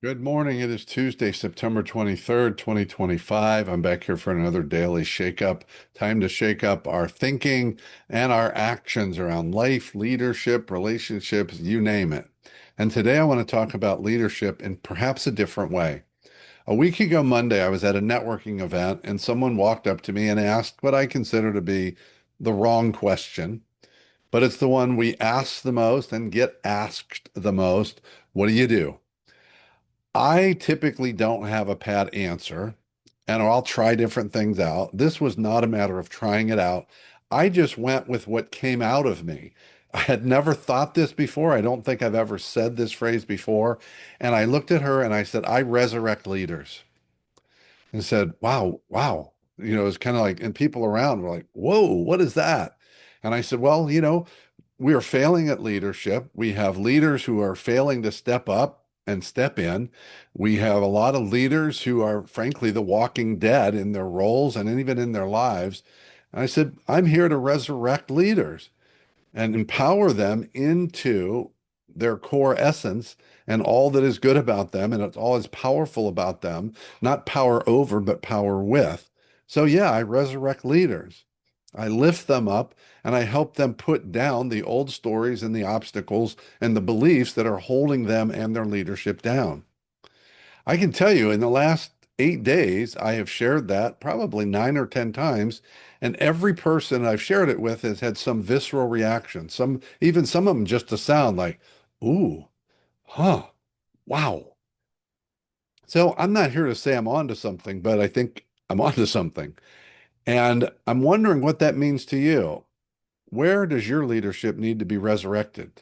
Good morning. It is Tuesday, September 23rd, 2025. I'm back here for another daily shakeup. Time to shake up our thinking and our actions around life, leadership, relationships, you name it. And today I want to talk about leadership in perhaps a different way. A week ago, Monday, I was at a networking event and someone walked up to me and asked what I consider to be the wrong question, but it's the one we ask the most and get asked the most. What do you do? I typically don't have a pat answer, and I'll try different things out. This was not a matter of trying it out. I just went with what came out of me. I had never thought this before. I don't think I've ever said this phrase before. And I looked at her and I said, I resurrect leaders. And said, wow, wow. It's kind of like, and people around were like, whoa, what is that? And I said, well, we are failing at leadership. We have leaders who are failing to step up and step in. We have a lot of leaders who are, frankly, the walking dead in their roles and even in their lives. And I said, I'm here to resurrect leaders and empower them into their core essence and all that is good about them and it's all is powerful about them, not power over, but power with. So yeah, I resurrect leaders. I lift them up and I help them put down the old stories and the obstacles and the beliefs that are holding them and their leadership down. I can tell you in the last 8 days, I have shared that probably 9 or 10 times, and every person I've shared it with has had some visceral reaction. Even some of them just a sound like, ooh, huh, wow. So I'm not here to say I'm onto something, but I think I'm onto something. And I'm wondering what that means to you. Where does your leadership need to be resurrected?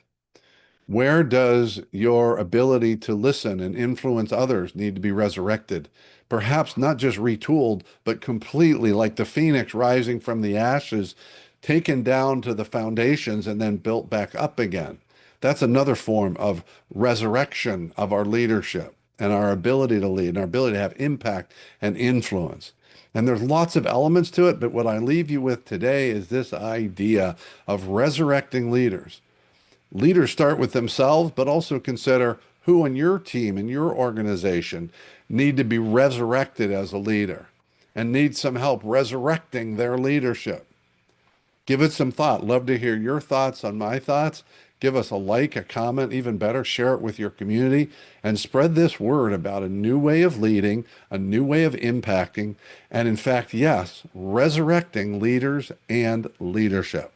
Where does your ability to listen and influence others need to be resurrected? Perhaps not just retooled, but completely like the phoenix rising from the ashes, taken down to the foundations and then built back up again. That's another form of resurrection of our leadership and our ability to lead and our ability to have impact and influence. And there's lots of elements to it, but what I leave you with today is this idea of resurrecting leaders. Leaders start with themselves, but also consider who in your team, in your organization, need to be resurrected as a leader and need some help resurrecting their leadership. Give it some thought. Love to hear your thoughts on my thoughts. Give us a like, a comment, even better, share it with your community and spread this word about a new way of leading, a new way of impacting, and in fact, yes, resurrecting leaders and leadership.